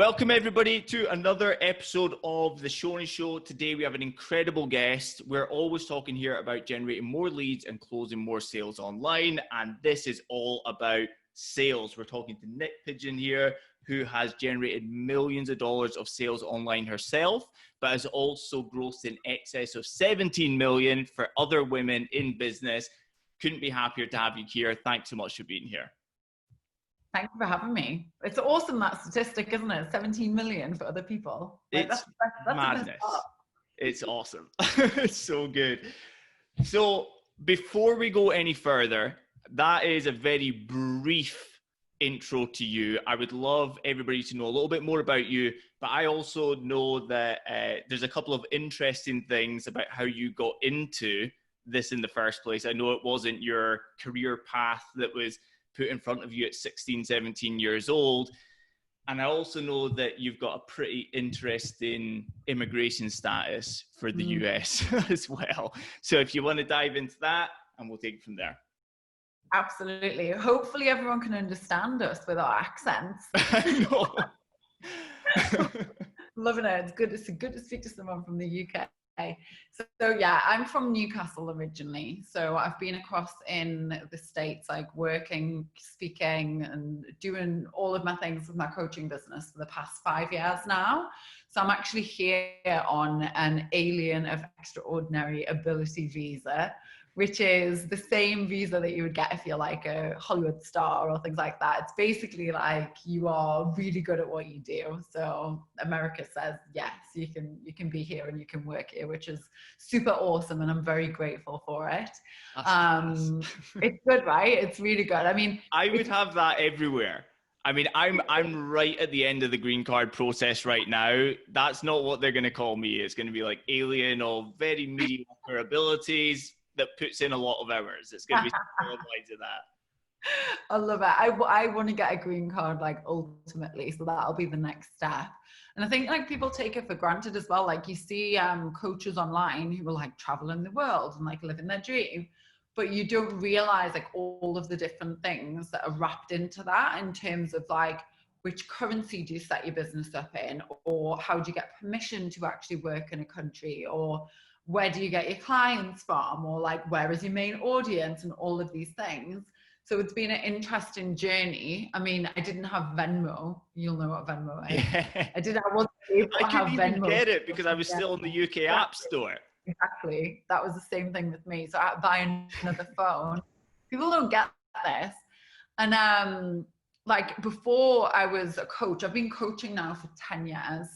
Welcome everybody to another episode of The Shoney Show. Today we have an incredible guest. We're always talking here about generating more leads and closing more sales online. And this is all about sales. We're talking to Niyc Pidgeon here, who has generated millions of dollars of sales online herself, but has also grossed in excess of 17 million for other women in business. Couldn't be happier to have you here. Thanks so much for being here. Thank you for having me. It's awesome, that statistic, isn't it? 17 million for other people. Like, that's madness. It's awesome. It's so good. So before we go any further, that is a very brief intro to you. I would love everybody to know a little bit more about you, but I also know that there's a couple of interesting things about how you got into this in the first place. I know it wasn't your career path that was put in front of you at 16, 17 years old. And I also know that you've got a pretty interesting immigration status for the US as well. So if you want to dive into that, and we'll take it from there. Absolutely. Hopefully everyone can understand us with our accents. Loving it. It's good to speak to someone from the UK. So yeah, I'm from Newcastle originally. So I've been across in the States, like working, speaking, and doing all of my things with my coaching business for the past 5 years now. So I'm actually here on an alien of extraordinary ability visa, which is the same visa that you would get if you're like a Hollywood star or things like that. It's basically like you are really good at what you do. So America says, yes, you can be here and you can work here, which is super awesome. And I'm very grateful for it. It's good, right? It's really good. I mean, I would have that everywhere. I mean, I'm right at the end of the green card process right now. That's not what they're going to call me. It's going to be like alien of very mediocre abilities that puts in a lot of hours. It's going to be something like that. I love it. I want to get a green card, like, ultimately, so that'll be the next step. And I think like people take it for granted as well. Like you see coaches online who are like traveling the world and like living their dream, but you don't realize like all of the different things that are wrapped into that in terms of like which currency do you set your business up in, or how do you get permission to actually work in a country, or where do you get your clients from, or like where is your main audience, and all of these things. So it's been an interesting journey. I mean, I didn't have Venmo. You'll know what Venmo is. Yeah. I wasn't able to have Venmo. I couldn't even get it because I was still in the UK App Store. Exactly. That was the same thing with me. So I had to buy another phone. People don't get this. And like before I was a coach, I've been coaching now for 10 years.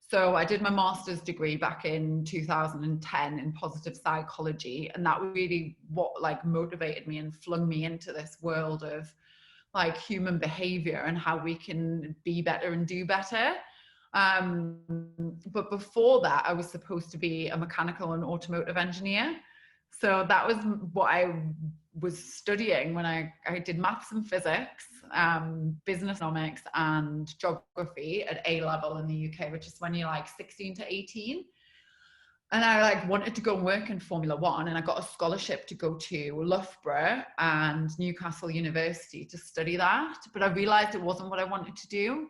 So I did my master's degree back in 2010 in positive psychology. And that really what like motivated me and flung me into this world of like human behavior and how we can be better and do better. But before that, I was supposed to be a mechanical and automotive engineer. So that was what I was studying when I did maths and physics, business economics and geography at A level in the UK, which is when you're like 16 to 18. And I like wanted to go and work in Formula One, and I got a scholarship to go to Loughborough and Newcastle University to study that. But I realized it wasn't what I wanted to do.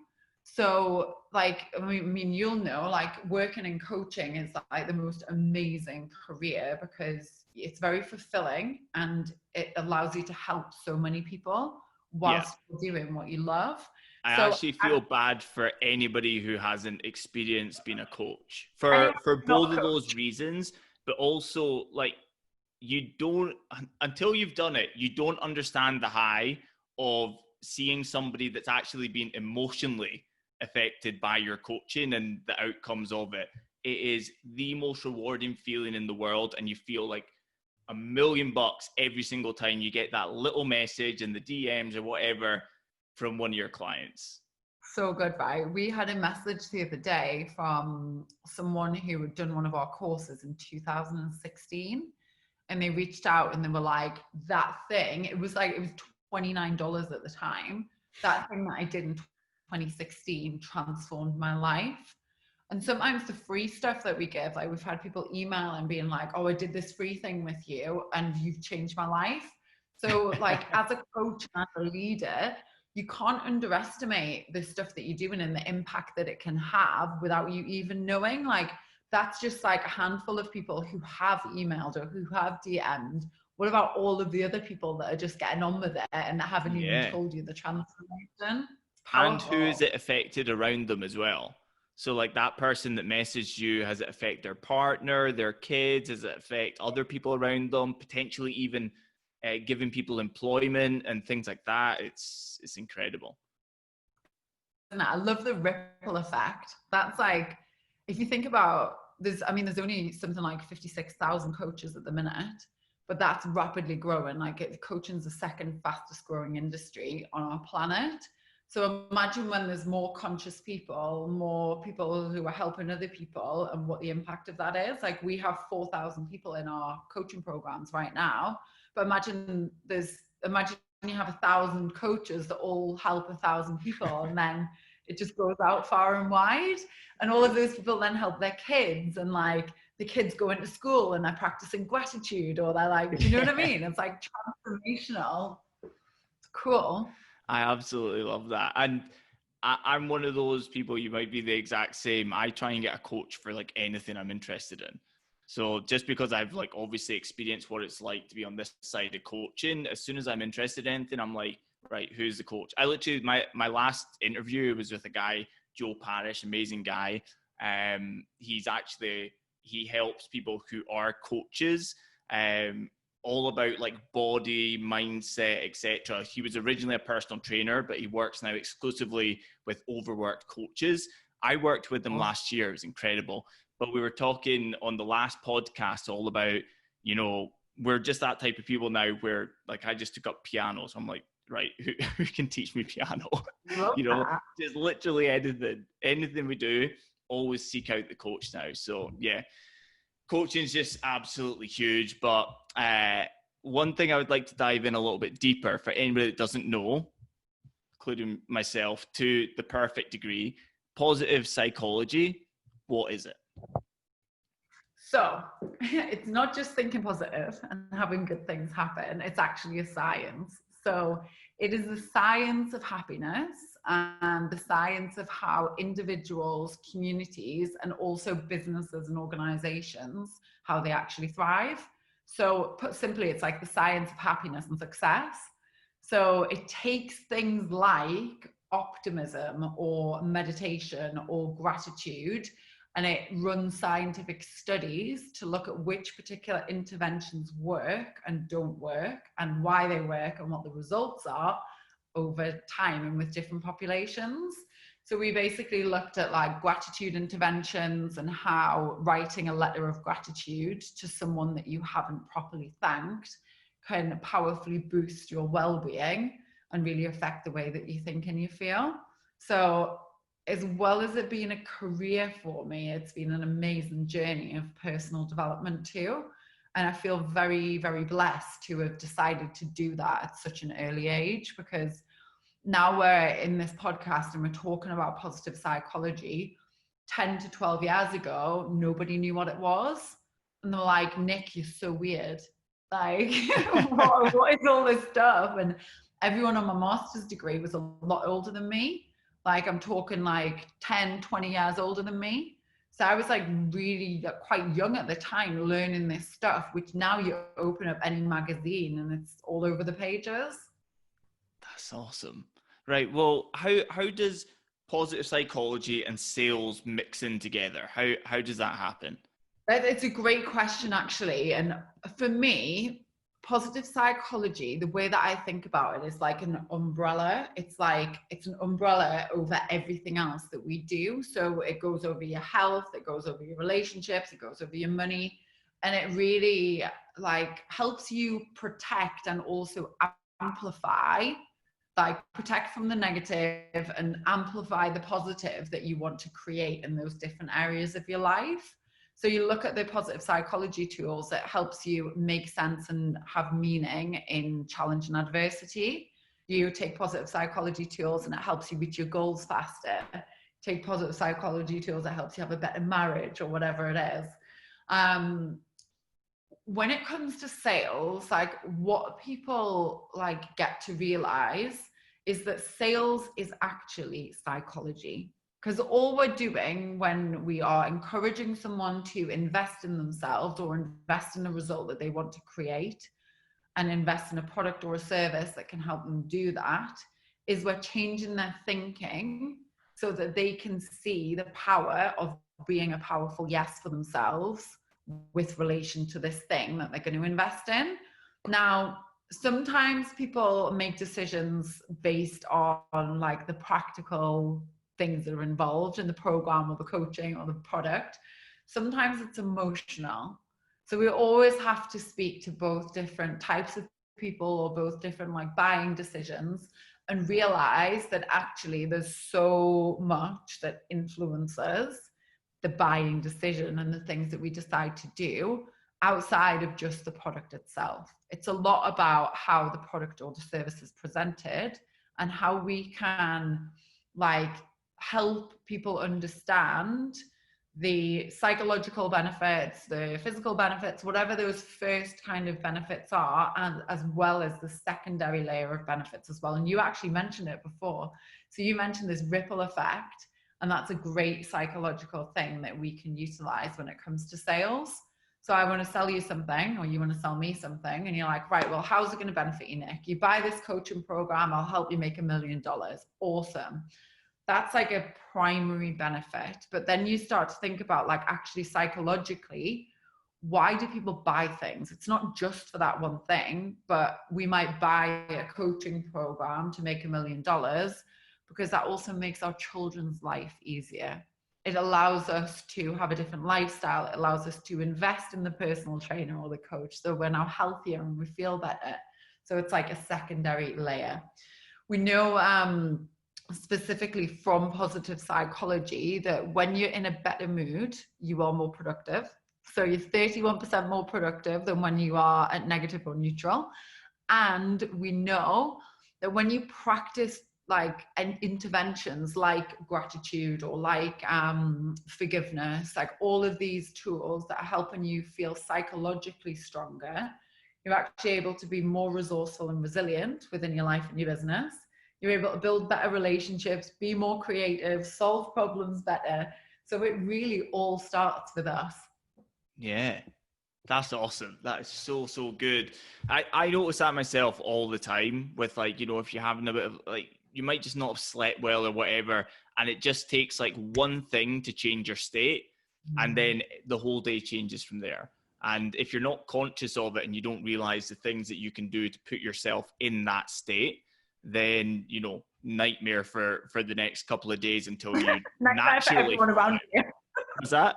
So like, I mean, you'll know, like working in coaching is like the most amazing career because it's very fulfilling and it allows you to help so many people whilst doing what you love. I actually feel bad for anybody who hasn't experienced being a coach for both of those reasons, but also like you don't, until you've done it, you don't understand the high of seeing somebody that's actually been emotionally affected by your coaching and the outcomes of it. It is the most rewarding feeling in the world, and you feel like $1 million every single time you get that little message in the DMs or whatever from one of your clients. So good, right? We had a message the other day from someone who had done one of our courses in 2016, and they reached out and they were like, that thing, it was $29 at the time. That thing that I did in 2016 transformed my life. And sometimes the free stuff that we give, like we've had people email and being like, oh, I did this free thing with you and you've changed my life. So like as a coach and as a leader, you can't underestimate the stuff that you're doing and the impact that it can have without you even knowing. Like, that's just like a handful of people who have emailed or who have DM'd. What about all of the other people that are just getting on with it and that haven't even told you the transformation? It's And powerful. who is it affected around them as well? So like that person that messaged you, has it affect their partner, their kids? Does it affect other people around them? Potentially even giving people employment and things like that. It's incredible. I love the ripple effect. That's like, if you think about, there's only something like 56,000 coaches at the minute, but that's rapidly growing. Like, coaching is the second fastest growing industry on our planet. So imagine when there's more conscious people, more people who are helping other people, and what the impact of that is. Like, we have 4,000 people in our coaching programs right now, but imagine you have 1,000 coaches that all help 1,000 people, and then it just goes out far and wide. And all of those people then help their kids, and like the kids go into school and they're practicing gratitude, or they're like, do you know what I mean? It's like transformational. It's cool. I absolutely love that. And I'm one of those people, you might be the exact same. I try and get a coach for like anything I'm interested in. So just because I've like obviously experienced what it's like to be on this side of coaching, as soon as I'm interested in anything, I'm like, right, who's the coach? I literally, my last interview was with a guy, Joe Parrish, amazing guy. He helps people who are coaches, all about like body, mindset, etc. He was originally a personal trainer, but he works now exclusively with overworked coaches. I worked with him last year. It was incredible. But we were talking on the last podcast all about, you know, we're just that type of people now where like I just took up piano. So I'm like, right, who can teach me piano? You know, just literally anything we do, always seek out the coach now. So yeah, coaching is just absolutely huge. But one thing I would like to dive in a little bit deeper for anybody that doesn't know, including myself, to the perfect degree, positive psychology. What is it? So it's not just thinking positive and having good things happen. It's actually a science. So it is the science of happiness and the science of how individuals, communities, and also businesses and organizations, how they actually thrive. So put simply, it's like the science of happiness and success. So it takes things like optimism or meditation or gratitude, and it runs scientific studies to look at which particular interventions work and don't work, and why they work and what the results are over time and with different populations. So we basically looked at like gratitude interventions and how writing a letter of gratitude to someone that you haven't properly thanked can powerfully boost your well-being and really affect the way that you think and you feel. So as well as it being a career for me, it's been an amazing journey of personal development too. And I feel very, very blessed to have decided to do that at such an early age, because now we're in this podcast and we're talking about positive psychology. 10 to 12 years ago, nobody knew what it was. And they're like, Nick, you're so weird. Like, what is all this stuff? And everyone on my master's degree was a lot older than me. Like, I'm talking like 10, 20 years older than me. So I was like really quite young at the time learning this stuff, which now you open up any magazine and it's all over the pages. That's awesome. Right. Well, how does positive psychology and sales mix in together? How does that happen? It's a great question, actually. And for me, positive psychology, the way that I think about it is like an umbrella. It's an umbrella over everything else that we do. So it goes over your health, it goes over your relationships, it goes over your money. And it really like helps you protect and also amplify, like protect from the negative and amplify the positive that you want to create in those different areas of your life. So you look at the positive psychology tools, it helps you make sense and have meaning in challenge and adversity. You take positive psychology tools and it helps you reach your goals faster. Take positive psychology tools, it helps you have a better marriage or whatever it is. When it comes to sales, like what people like get to realize is that sales is actually psychology. Because all we're doing when we are encouraging someone to invest in themselves or invest in a result that they want to create and invest in a product or a service that can help them do that, is we're changing their thinking so that they can see the power of being a powerful yes for themselves with relation to this thing that they're going to invest in. Now, sometimes people make decisions based on like the practical things that are involved in the program or the coaching or the product. Sometimes it's emotional. So we always have to speak to both different types of people or both different like buying decisions and realize that actually there's so much that influences the buying decision and the things that we decide to do outside of just the product itself. It's a lot about how the product or the service is presented and how we can like help people understand the psychological benefits, the physical benefits, whatever those first kind of benefits are, and as well as the secondary layer of benefits as well. And you actually mentioned it before. So you mentioned this ripple effect, and that's a great psychological thing that we can utilize when it comes to sales. So I want to sell you something, or you want to sell me something, and you're like, right, well, how's it going to benefit you, Nick? You buy this coaching program, I'll help you make $1 million. Awesome. That's like a primary benefit. But then you start to think about like actually psychologically, why do people buy things? It's not just for that one thing, but we might buy a coaching program to make $1 million because that also makes our children's life easier. It allows us to have a different lifestyle. It allows us to invest in the personal trainer or the coach. So we're now healthier and we feel better. So it's like a secondary layer. We know, specifically from positive psychology, that when you're in a better mood, you are more productive. So you're 31% more productive than when you are at negative or neutral. And we know that when you practice like interventions like gratitude or like forgiveness, like all of these tools that are helping you feel psychologically stronger, you're actually able to be more resourceful and resilient within your life and your business. You're able to build better relationships, be more creative, solve problems better. So it really all starts with us. Yeah, that's awesome. That is so, so good. I notice that myself all the time with like, you know, if you're having a bit of like, you might just not have slept well or whatever. And it just takes like one thing to change your state. And then the whole day changes from there. And if you're not conscious of it and you don't realize the things that you can do to put yourself in that state, then, you know, nightmare for the next couple of days until you Nightmare for everyone around you. What's that?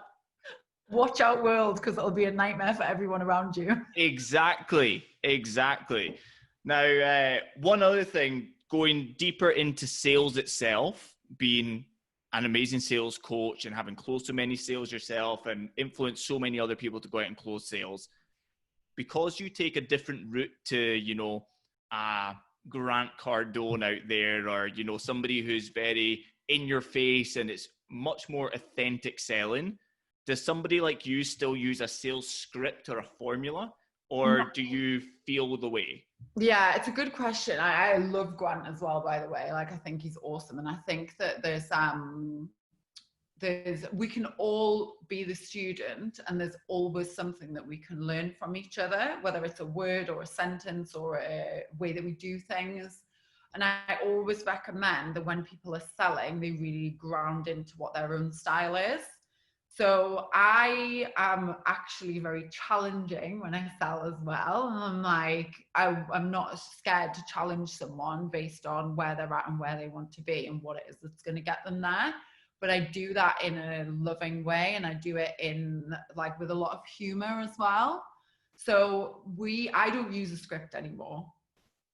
Watch out, world, because it'll be a nightmare for everyone around you. Exactly. Now, one other thing, going deeper into sales itself, being an amazing sales coach and having closed so many sales yourself and influenced so many other people to go out and close sales, because you take a different route to, you know, Grant Cardone out there, or, you know, somebody who's very in your face and it's much more authentic selling. Does somebody like you still use a sales script or a formula, or do you feel the way? Yeah, it's a good question. I love Grant as well, by the way. Like, I think he's awesome. And I think that we can all be the student, and there's always something that we can learn from each other, whether it's a word or a sentence or a way that we do things. And I always recommend that when people are selling, they really ground into what their own style is. So I am actually very challenging when I sell as well. I'm like, I'm not scared to challenge someone based on where they're at and where they want to be and what it is that's going to get them there. But I do that in a loving way, and I do it in like with a lot of humor as well. So I don't use a script anymore,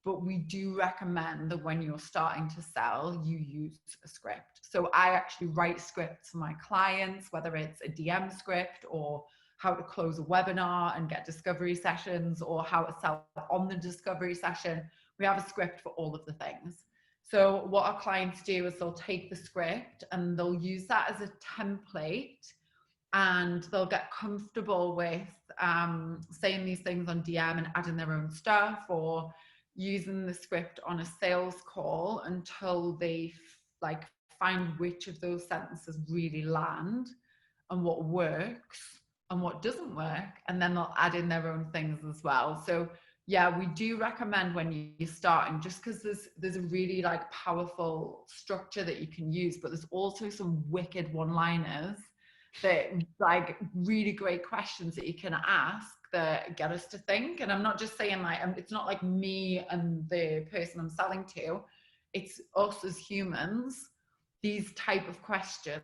but we do recommend that when you're starting to sell, you use a script. So I actually write scripts for my clients, whether it's a DM script or how to close a webinar and get discovery sessions, or how to sell on the discovery session. We have a script for all of the things. So what our clients do is they'll take the script and they'll use that as a template, and they'll get comfortable with saying these things on DM and adding their own stuff, or using the script on a sales call until they like find which of those sentences really land and what works and what doesn't work, and then they'll add in their own things as well. So yeah, we do recommend when you're starting, just because there's a really like powerful structure that you can use, but there's also some wicked one-liners that like really great questions that you can ask that get us to think. And I'm not just saying like, it's not like me and the person I'm selling to, it's us as humans. These type of questions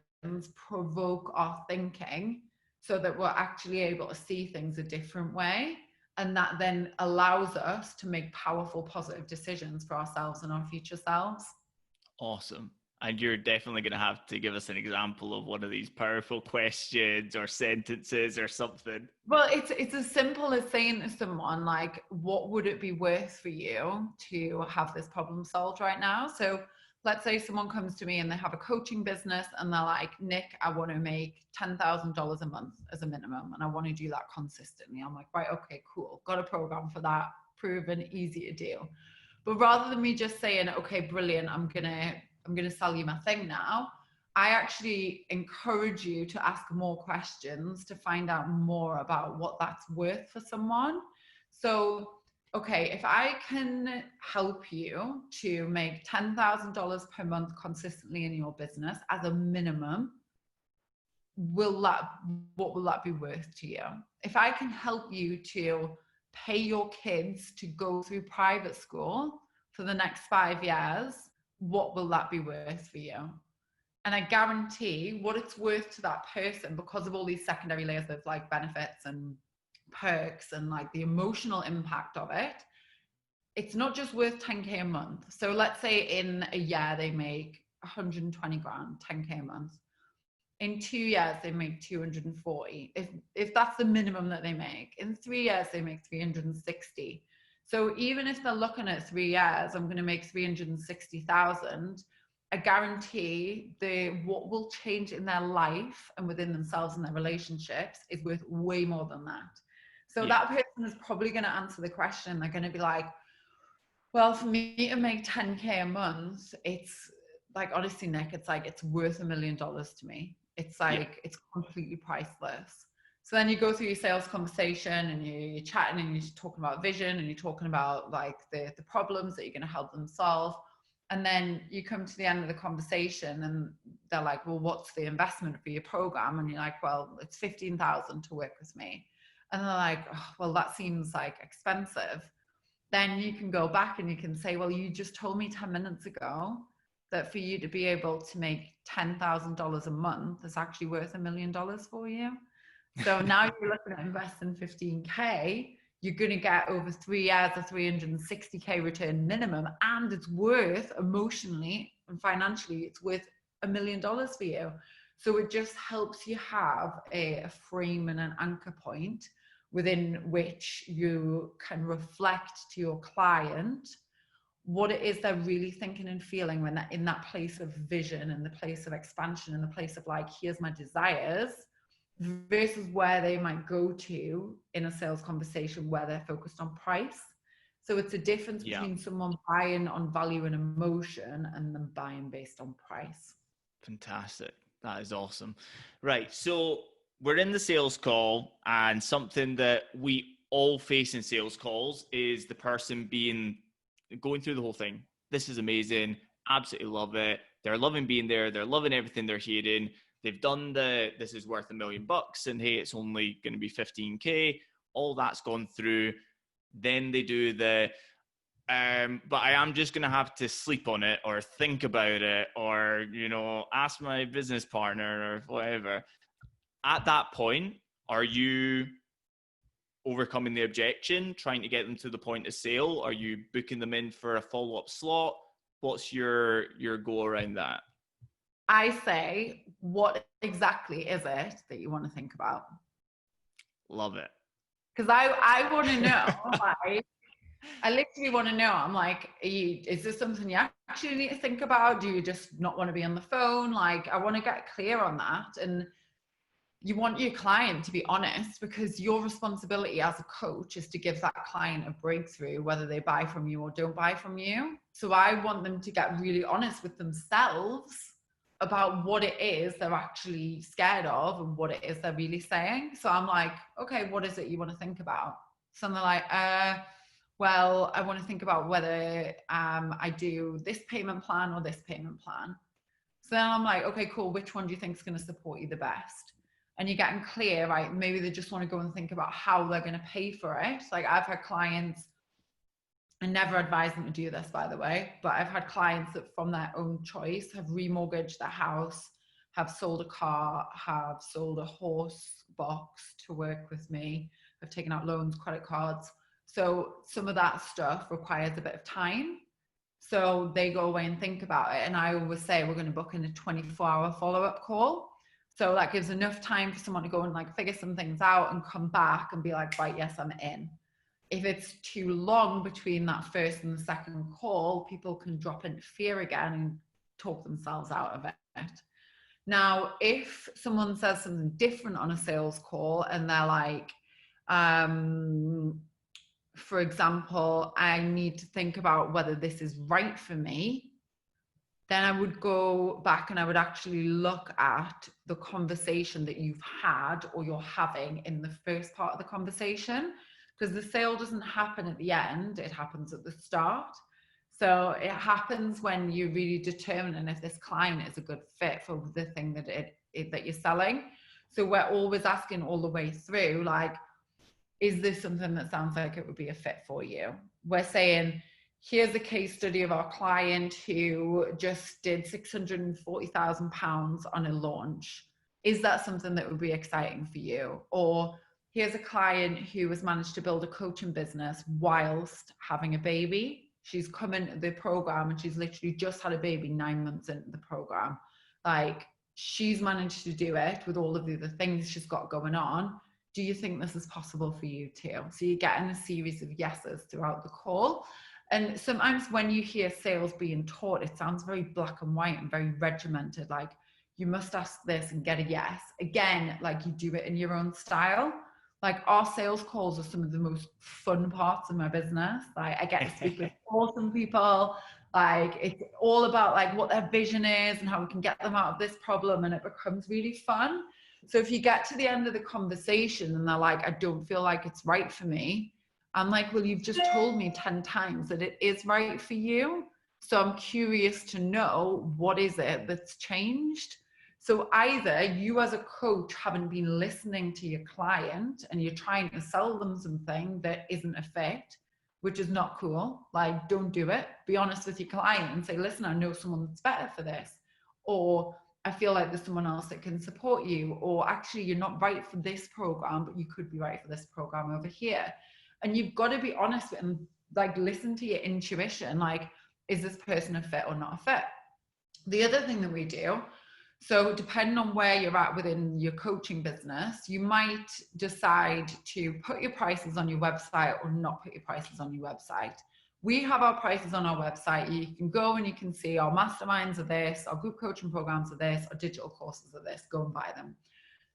provoke our thinking so that we're actually able to see things a different way. And that then allows us to make powerful, positive decisions for ourselves and our future selves. Awesome. And you're definitely going to have to give us an example of one of these powerful questions or sentences or something. Well, it's as simple as saying to someone, like, what would it be worth for you to have this problem solved right now? So let's say someone comes to me and they have a coaching business and they're like, Nick, I want to make $10,000 a month as a minimum, and I want to do that consistently. I'm like, right, okay, cool. Got a program for that, proven, easy to do. But rather than me just saying, okay, brilliant, I'm gonna sell you my thing now, I actually encourage you to ask more questions to find out more about what that's worth for someone. So, okay, if I can help you to make $10,000 per month consistently in your business as a minimum, what will that be worth to you? If I can help you to pay your kids to go through private school for the next 5 years, what will that be worth for you? And I guarantee what it's worth to that person, because of all these secondary layers of like benefits and perks and like the emotional impact of it, it's not just worth 10K a month. So let's say in a year they make 120 grand, 10K a month. In 2 years they make 240. If that's the minimum that they make. In 3 years they make 360. So even if they're looking at 3 years, I'm going to make 360,000. I guarantee what will change in their life and within themselves and their relationships is worth way more than that. So that person is probably going to answer the question. They're going to be like, well, for me to make 10K a month, it's like, honestly, Nick, it's like, it's worth $1 million to me. It's like, it's completely priceless. So then you go through your sales conversation and you're chatting and you're talking about vision and you're talking about like the problems that you're going to help them solve. And then you come to the end of the conversation and they're like, well, what's the investment for your program? And you're like, well, it's 15,000 to work with me. And they're like, oh, well, that seems like expensive. Then you can go back and you can say, well, you just told me 10 minutes ago that for you to be able to make $10,000 a month is actually worth $1 million for you. So now you're looking at investing 15K, you're going to get over 3 years a 360K return minimum, and it's worth emotionally and financially, it's worth $1 million for you. So it just helps you have a frame and an anchor point within which you can reflect to your client what it is they're really thinking and feeling when they're in that place of vision and the place of expansion and the place of like, here's my desires, versus where they might go to in a sales conversation where they're focused on price. So it's a difference between someone buying on value and emotion and then buying based on price. Fantastic. That is awesome. Right. So we're in the sales call, and something that we all face in sales calls is the person going through the whole thing. This is amazing. Absolutely love it. They're loving being there. They're loving everything they're hearing. They've done this is worth $1 million and hey, it's only going to be 15K. All that's gone through. Then they do but I am just going to have to sleep on it or think about it or, ask my business partner or whatever. At that point, are you overcoming the objection, trying to get them to the point of sale? Are you booking them in for a follow-up slot? What's your goal around that? I say, what exactly is it that you want to think about? Love it. Because I want to know, I literally want to know. I'm like, is this something you actually need to think about? Do you just not want to be on the phone? Like, I want to get clear on that. And you want your client to be honest, because your responsibility as a coach is to give that client a breakthrough, whether they buy from you or don't buy from you. So I want them to get really honest with themselves about what it is they're actually scared of and what it is they're really saying. So I'm like, okay, what is it you want to think about? So they're like, well, I want to think about whether I do this payment plan or this payment plan. So then I'm like, okay, cool. Which one do you think is going to support you the best? And you're getting clear, right? Maybe they just want to go and think about how they're going to pay for it. Like I've had clients, I never advise them to do this, by the way, but I've had clients that from their own choice have remortgaged their house, have sold a car, have sold a horse box to work with me, have taken out loans, credit cards. So some of that stuff requires a bit of time. So they go away and think about it. And I always say, we're going to book in a 24-hour follow-up call. So that gives enough time for someone to go and like figure some things out and come back and be like, right, yes, I'm in. If it's too long between that first and the second call, people can drop into fear again and talk themselves out of it. Now, if someone says something different on a sales call and they're like, for example, I need to think about whether this is right for me, then I would go back and I would actually look at the conversation that you've had or you're having in the first part of the conversation, because the sale doesn't happen at the end, it happens at the start. So it happens when you're really determining if this client is a good fit for the thing that you're selling. So we're always asking all the way through, like, is this something that sounds like it would be a fit for you? We're saying, here's a case study of our client who just did £640,000 on a launch. Is that something that would be exciting for you? Or here's a client who has managed to build a coaching business whilst having a baby. She's come into the program and she's literally just had a baby 9 months into the program. Like, she's managed to do it with all of the other things she's got going on. Do you think this is possible for you too? So you're getting a series of yeses throughout the call. And sometimes when you hear sales being taught, it sounds very black and white and very regimented. Like, you must ask this and get a yes. Again, like, you do it in your own style. Like, our sales calls are some of the most fun parts of my business. Like, I get to speak with awesome people. Like, it's all about like what their vision is and how we can get them out of this problem, and it becomes really fun. So if you get to the end of the conversation and they're like, I don't feel like it's right for me, I'm like, well, you've just told me 10 times that it is right for you. So I'm curious to know, what is it that's changed? So either you as a coach haven't been listening to your client and you're trying to sell them something that isn't a fit, which is not cool. Like, don't do it. Be honest with your client and say, listen, I know someone that's better for this. Or I feel like there's someone else that can support you. Or actually, you're not right for this program, but you could be right for this program over here. And you've got to be honest and like listen to your intuition. Like, is this person a fit or not a fit? The other thing that we do, so depending on where you're at within your coaching business, you might decide to put your prices on your website or not put your prices on your website. We have our prices on our website. You can go and you can see our masterminds are this, our group coaching programs are this, our digital courses are this, go and buy them.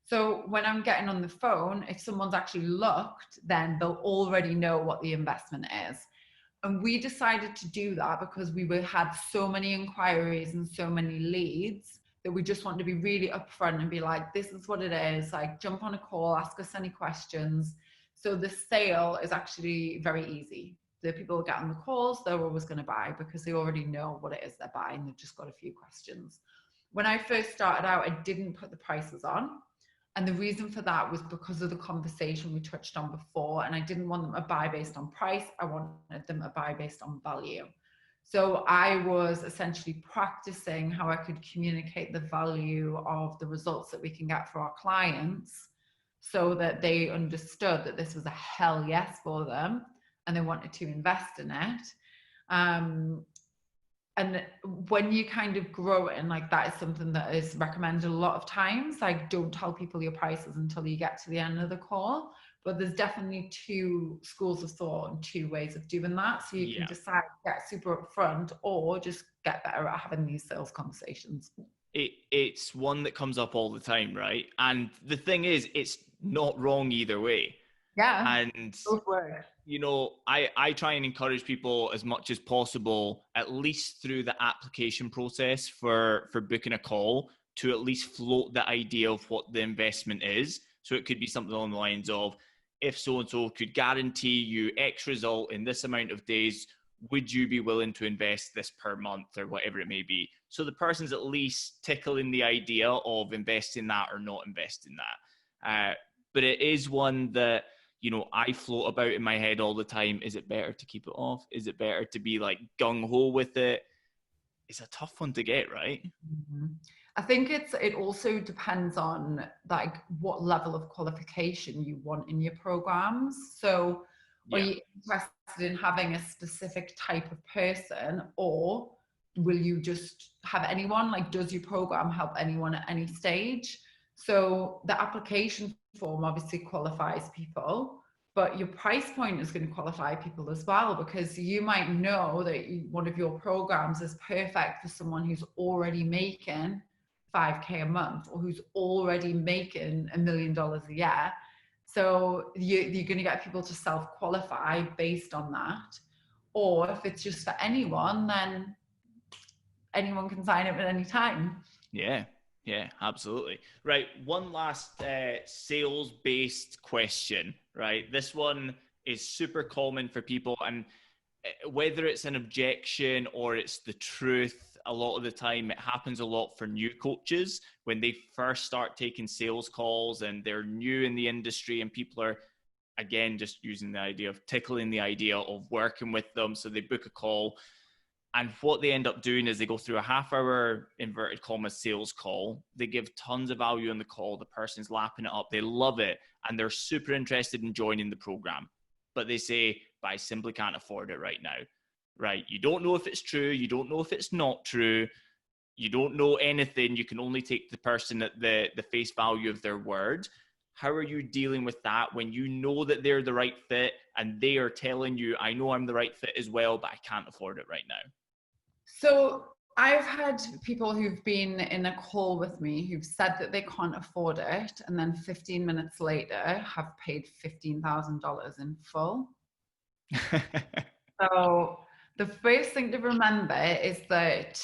So when I'm getting on the phone, if someone's actually looked, then they'll already know what the investment is. And we decided to do that because we had so many inquiries and so many leads that we just want to be really upfront and be like, this is what it is. Like, jump on a call, ask us any questions. So the sale is actually very easy. The people who get on the calls, they're always going to buy because they already know what it is they're buying. They've just got a few questions. When I first started out, I didn't put the prices on. And the reason for that was because of the conversation we touched on before. And I didn't want them to buy based on price. I wanted them to buy based on value. So I was essentially practicing how I could communicate the value of the results that we can get for our clients so that they understood that this was a hell yes for them and they wanted to invest in it. And when you kind of grow it, and like, that is something that is recommended a lot of times, like, don't tell people your prices until you get to the end of the call. But there's definitely two schools of thought and two ways of doing that. So you can decide to get super upfront or just get better at having these sales conversations. It's one that comes up all the time, right? And the thing is, it's not wrong either way. Yeah. And Both work. you know, I try and encourage people as much as possible, at least through the application process for booking a call, to at least float the idea of what the investment is. So it could be something along the lines of, if so-and-so could guarantee you X result in this amount of days, would you be willing to invest this per month, or whatever it may be? So the person's at least tickling the idea of investing that or not investing that. But it is one that, you know, I float about in my head all the time. Is it better to keep it off? Is it better to be like gung-ho with it? It's a tough one to get, right? Mm-hmm. I think it also depends on like what level of qualification you want in your programs. So are you interested in having a specific type of person, or will you just have anyone? Like, does your program help anyone at any stage? So the application form obviously qualifies people, but your price point is going to qualify people as well, because you might know that one of your programs is perfect for someone who's already making 5K a month, or who's already making $1 million a year. So you're going to get people to self-qualify based on that. Or if it's just for anyone, then anyone can sign up at any time. Yeah, absolutely. Right, one last sales-based question, right? This one is super common for people, and whether it's an objection or it's the truth, a lot of the time it happens a lot for new coaches when they first start taking sales calls and they're new in the industry, and people are, again, just using the idea of tickling the idea of working with them. So they book a call, and what they end up doing is they go through a half-hour, inverted commas, sales call. They give tons of value on the call. The person's lapping it up. They love it, and they're super interested in joining the program. But they say, but I simply can't afford it right now. Right? You don't know if it's true. You don't know if it's not true. You don't know anything. You can only take the person at the face value of their word. How are you dealing with that when you know that they're the right fit and they are telling you, I know I'm the right fit as well, but I can't afford it right now? So I've had people who've been in a call with me who've said that they can't afford it, and then 15 minutes later have paid $15,000 in full. So the first thing to remember is that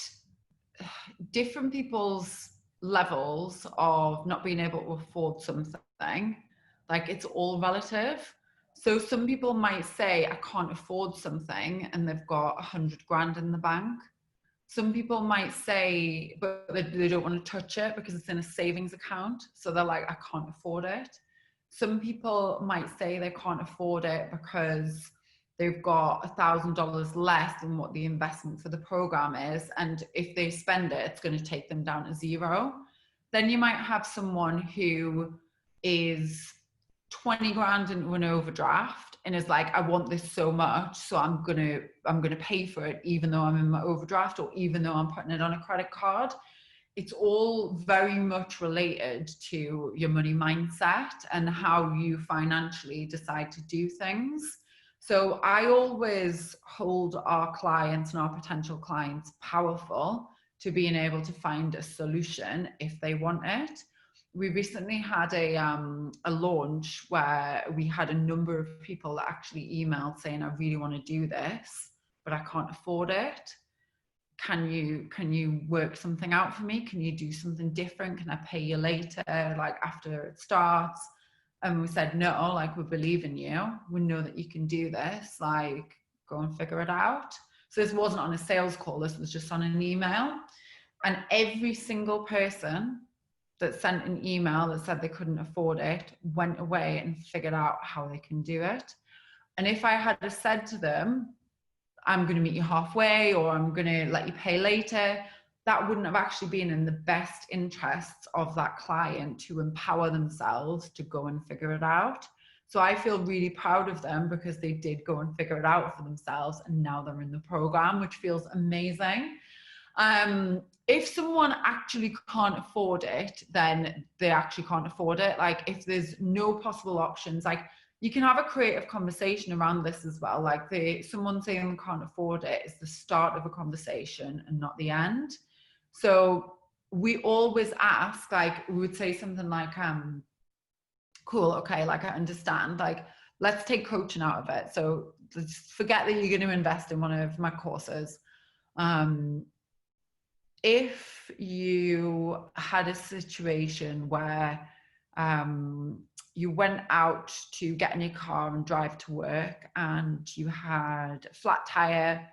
different people's levels of not being able to afford something, like, it's all relative. So some people might say, I can't afford something, and they've got 100 grand in the bank. Some people might say, but they don't want to touch it because it's in a savings account. So they're like, I can't afford it. Some people might say they can't afford it because they've got $1,000 less than what the investment for the program is. And if they spend it, it's going to take them down to zero. Then you might have someone who is 20 grand into an overdraft and is like, I want this so much, so I'm gonna pay for it even though I'm in my overdraft, or even though I'm putting it on a credit card. It's all very much related to your money mindset and how you financially decide to do things. So I always hold our clients and our potential clients powerful to being able to find a solution if they want it. We recently had a launch where we had a number of people that actually emailed saying, I really want to do this, but I can't afford it. Can you work something out for me? Can you do something different? Can I pay you later, like after it starts? And we said, no, like, we believe in you. We know that you can do this. Like, go and figure it out. So this wasn't on a sales call. This was just on an email. And every single person that sent an email that said they couldn't afford it went away and figured out how they can do it. And if I had said to them, I'm going to meet you halfway, or I'm going to let you pay later, that wouldn't have actually been in the best interests of that client to empower themselves to go and figure it out. So I feel really proud of them because they did go and figure it out for themselves, and now they're in the program, which feels amazing. If someone actually can't afford it, then they actually can't afford it. Like, if there's no possible options, like, you can have a creative conversation around this as well. Like, someone saying they can't afford it is the start of a conversation and not the end. So we always ask, like, we would say something like, cool, okay, like I understand, like, let's take coaching out of it. So just forget that you're going to invest in one of my courses. If you had a situation where you went out to get in your car and drive to work, and you had a flat tire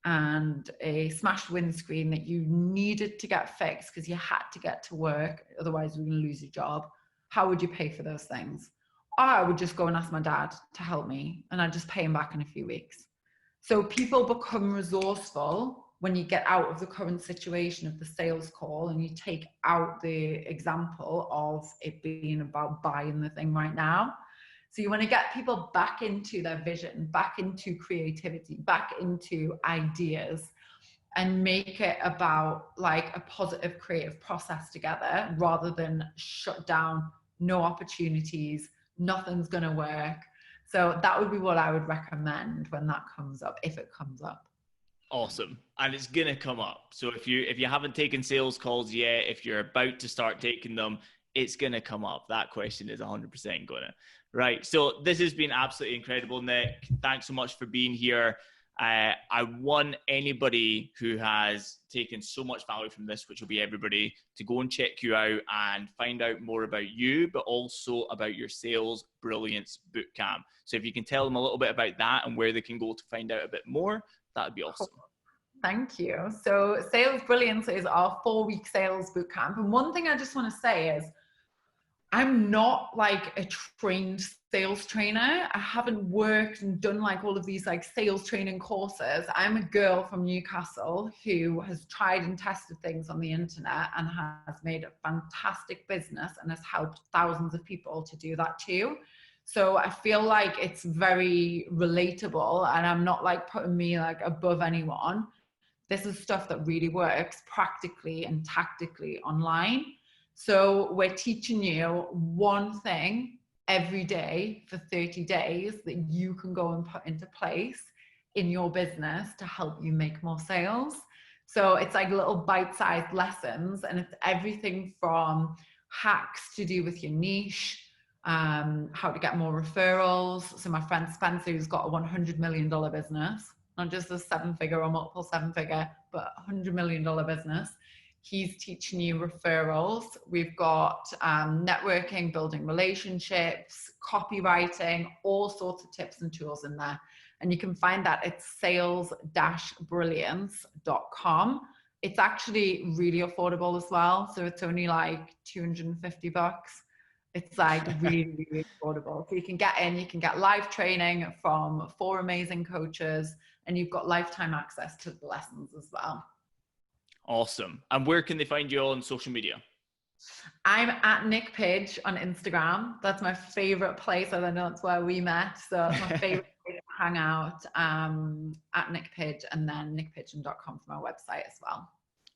and a smashed windscreen that you needed to get fixed because you had to get to work, otherwise you're going to lose your job, how would you pay for those things? I would just go and ask my dad to help me, and I'd just pay him back in a few weeks. So people become resourceful when you get out of the current situation of the sales call and you take out the example of it being about buying the thing right now. So you want to get people back into their vision, back into creativity, back into ideas, and make it about like a positive creative process together, rather than shut down, no opportunities, nothing's going to work. So that would be what I would recommend when that comes up, if it comes up. Awesome. And it's going to come up. So if you haven't taken sales calls yet, if you're about to start taking them, it's going to come up. That question is 100% going to. Right. So this has been absolutely incredible, Nick. Thanks so much for being here. I want anybody who has taken so much value from this, which will be everybody, to go and check you out and find out more about you, but also about your Sales Brilliance Bootcamp. So if you can tell them a little bit about that and where they can go to find out a bit more, that would be awesome. Thank you. So Sales Brilliance is our 4-week sales bootcamp. And one thing I just want to say is, I'm not like a trained sales trainer. I haven't worked and done like all of these like sales training courses. I'm a girl from Newcastle who has tried and tested things on the internet and has made a fantastic business and has helped thousands of people to do that too. So I feel like it's very relatable, and I'm not like putting me like above anyone. This is stuff that really works practically and tactically online. So we're teaching you one thing every day for 30 days that you can go and put into place in your business to help you make more sales. So it's like little bite-sized lessons, and it's everything from hacks to do with your niche, how to get more referrals. So my friend Spencer, who's got a $100 million business, not just a 7-figure or multiple 7-figure, but $100 million business. He's teaching you referrals. We've got networking, building relationships, copywriting, all sorts of tips and tools in there. And you can find that at sales-brilliance.com. It's actually really affordable as well. So it's only like $250. It's like really, really affordable. So you can get in, you can get live training from 4 amazing coaches, and you've got lifetime access to the lessons as well. Awesome. And where can they find you on social media? I'm at Niyc Pidge on Instagram. That's my favorite place. I know that's where we met. So it's my favorite place to hang out, at Niyc Pidge, and then niycpidgeon.com for my website as well.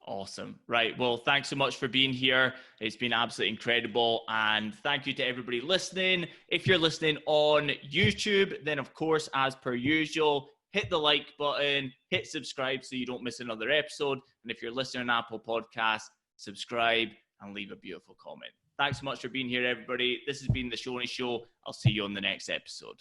Awesome. Right. Well, thanks so much for being here. It's been absolutely incredible. And thank you to everybody listening. If you're listening on YouTube, then of course, as per usual, hit the like button, hit subscribe so you don't miss another episode. And if you're listening on Apple Podcasts, subscribe and leave a beautiful comment. Thanks so much for being here, everybody. This has been The Shoney Show. I'll see you on the next episode.